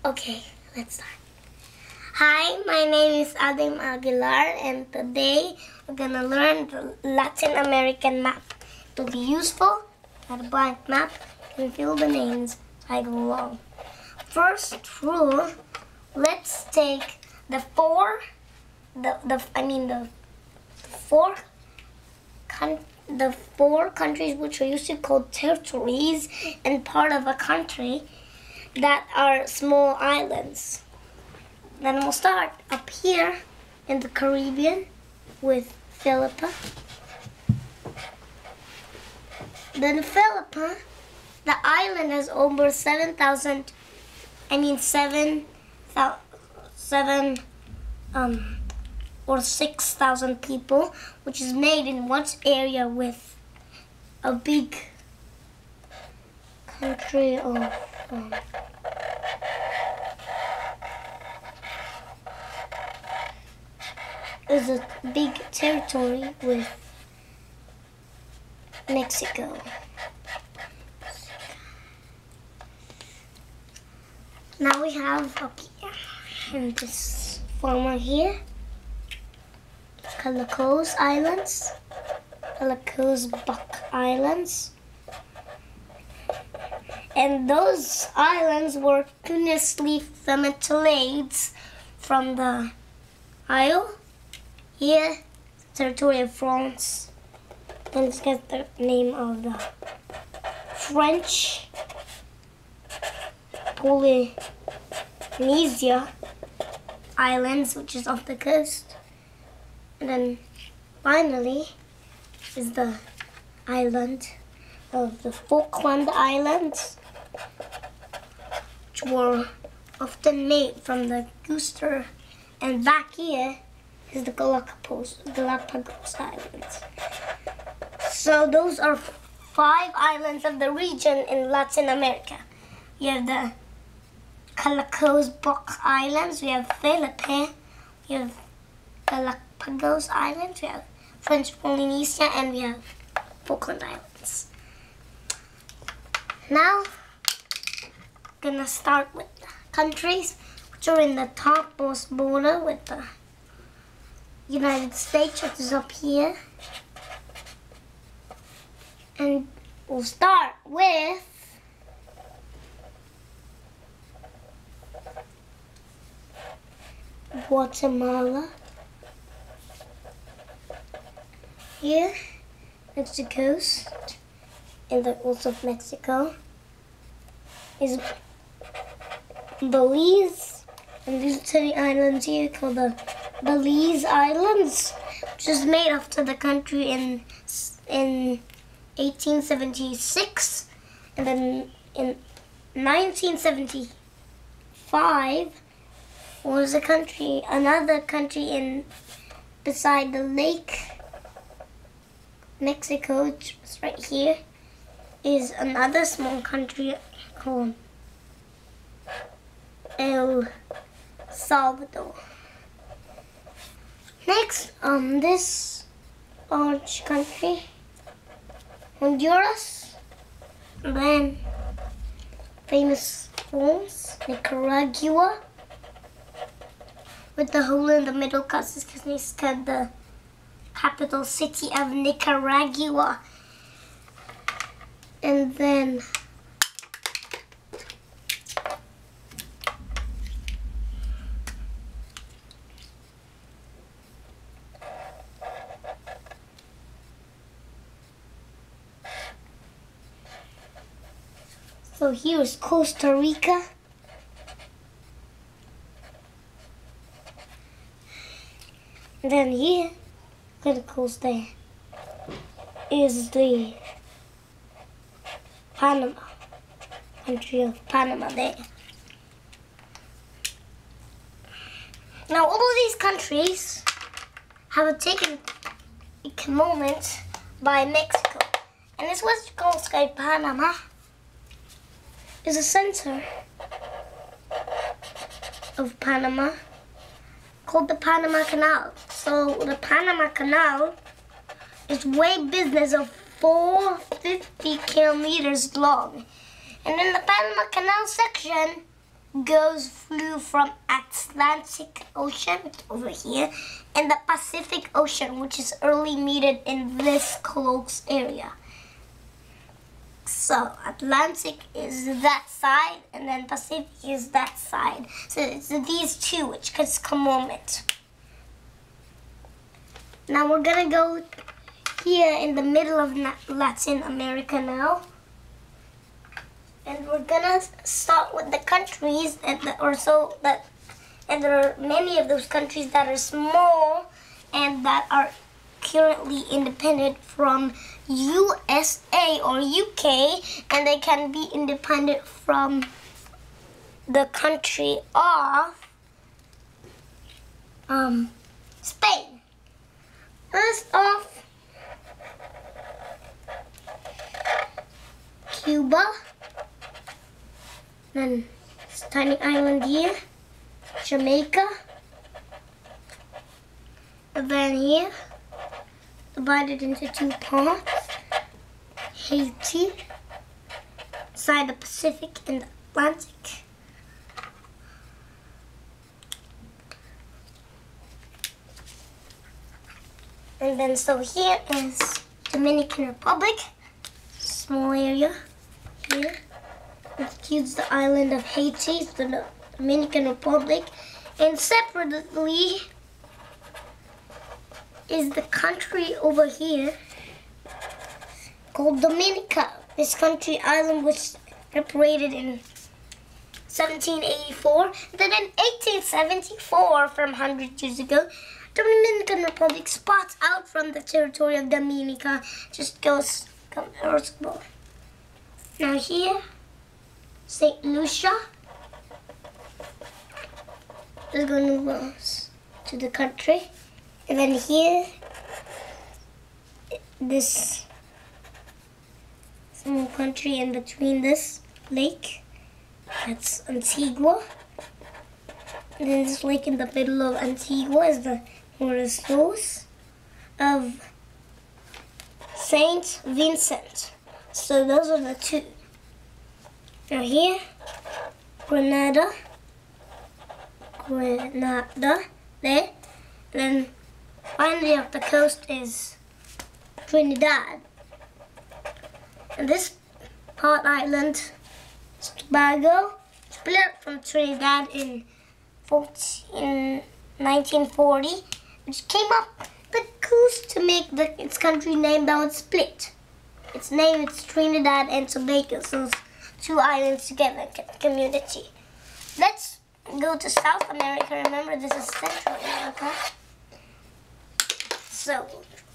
Okay, let's start. Hi, my name is Adim Aguilar, and today we're gonna learn the Latin American map. It will be useful. Got a blank map. You can fill the names as I go along. First rule: let's take the four countries which are usually called territories and part of a country that are small islands. Then we'll start up here in the Caribbean with Philippa. Then Philippa, the island has over 7,000 or 6,000 people, which is made in one area with a big country of is a big territory with Mexico. Now we have up here in this former here, Galapagos Islands, Galapagos Buck Islands. And those islands were continuously families from the Isle. Here, territory of France. Then let's get the name of the French Polynesia Islands, which is off the coast. And then finally is the island of the Falkland Islands, which were often made from the Gloucester. And back here is the Galapagos Islands. So those are 5 islands of the region in Latin America. You have the Galapagos Buck Islands, we have Philippines, we have Galapagos Islands, we have French Polynesia, and we have Falkland Islands. Now, I'm gonna start with the countries which are in the topmost border with the United States, which is up here. And we'll start with Guatemala. Here, next to the coast, in the coast of Mexico, is Belize. And these are the islands here called the Belize Islands, which is made after the country in 1876, and then in 1975 was another country beside the lake Mexico, which is right here, is another small country called El Salvador. Next, this large country, Honduras, and then famous falls, Nicaragua, with the hole in the middle because it's the capital city of Nicaragua. And then so here's Costa Rica. And then here, to the coast there, is the Panama, country of Panama there. Now all of these countries have taken a moment by Mexico. And this Western Coast of Panama is the center of Panama, called the Panama Canal. So the Panama Canal is way business of 450 kilometers long. And in the Panama Canal section, flew from Atlantic Ocean over here and the Pacific Ocean, which is early meted in this close area. So Atlantic is that side and then Pacific is that side. So it's these two which cause moment. Now we're gonna go here in the middle of Latin America now. And we're gonna start with the countries and there are many of those countries that are small and that are currently independent from USA or UK, and they can be independent from the country of Spain. First off, Cuba. Then this tiny island here, Jamaica. And then here, divided into two parts, Haiti, side the Pacific and the Atlantic. And then so here is Dominican Republic, small area here. It includes the island of Haiti, the Dominican Republic, and separately is the country over here called Dominica. This country island was separated in 1784. Then in 1874, from 100 years ago, Dominican Republic spots out from the territory of Dominica, just goes comparable. Now here, St. Lucia is going to move to the country. And then here, this small country in between this lake, that's Antigua. And then this lake in the middle of Antigua is the Moriscos of Saint Vincent. So those are the two. Now here, Grenada, there. And then finally off the coast is Trinidad. And this part island is Tobago, split from Trinidad in 1940, which came up the coast to make its country name that was split. Its name is Trinidad and Tobago, so two islands together, community. Let's go to South America. Remember, this is Central America. So,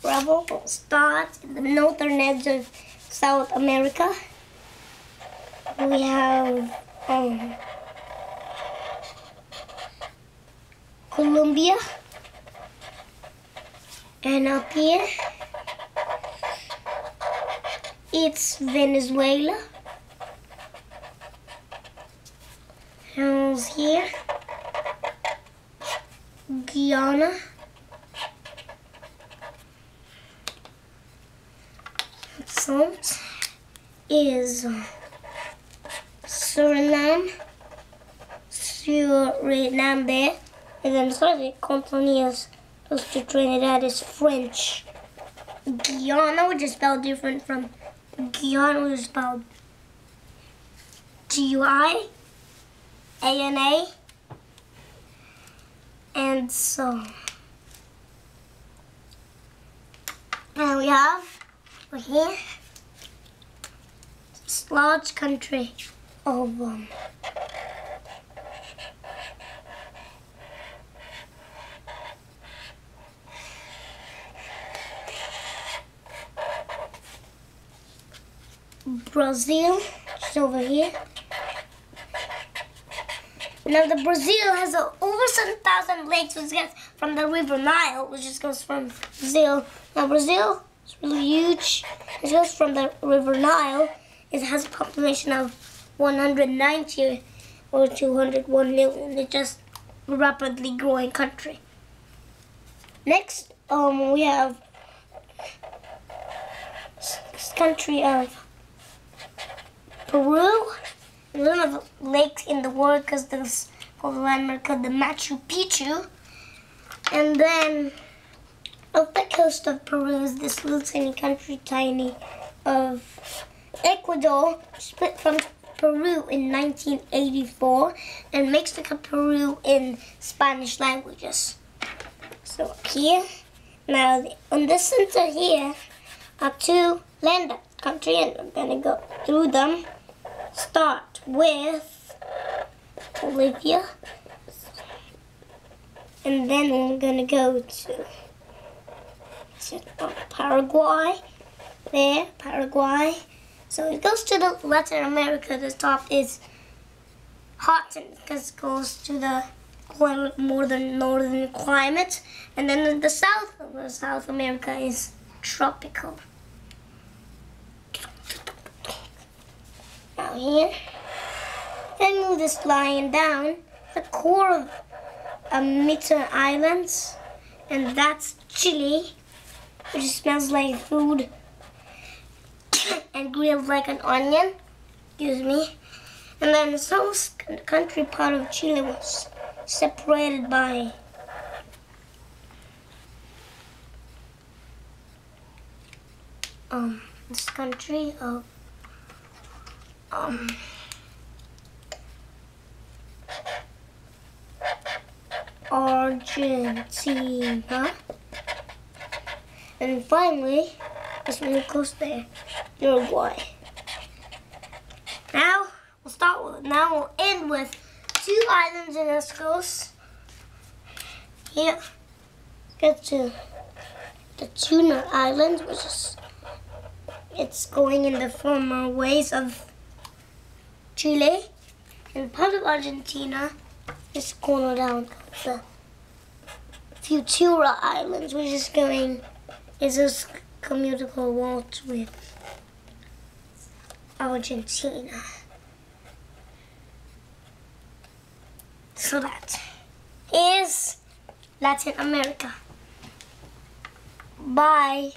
travel will start in the northern edge of South America. We have Colombia. And up here, it's Venezuela. And here, Guyana. Front is Suriname there, and then sorry, Contonias close to Trinidad is French. Guyana, which is spelled different from Guyana, which is spelled Guiana, and so now we have here this large country of Brazil, which is over here. Now the Brazil has over 7,000 lakes, which gets from the River Nile, which just goes from Brazil. Now Brazil is really huge. It goes from the River Nile. It has a population of 190 or 201 million. It's just a rapidly growing country. Next, we have this country of Peru. one of the lakes in the world, because there's called the landmark called the Machu Picchu. And then off the coast of Peru is this little tiny country, of Ecuador, split from Peru in 1984, and Mexico, Peru in Spanish languages. So up here, now on the center here are two land country, and I'm gonna go through them. Start with Bolivia, and then we're gonna go to Paraguay. There, Paraguay. So it goes to the Latin America. The top is hot because it goes to the more than northern climate, and then the South America is tropical. Now here, then move this line down the core of Amitan Islands, and that's Chile, which smells like food and grilled like an onion. Excuse me. And then the south country part of Chile was separated by this country of Argentina. And finally, this one goes there, Uruguay. Now we'll end with two islands in this coast. Here, get to the Tuna Islands, which is it's going in the former ways of Chile, and part of Argentina is corner down the Futura Islands, which is a commutable waltz with Argentina. So that is Latin America. Bye.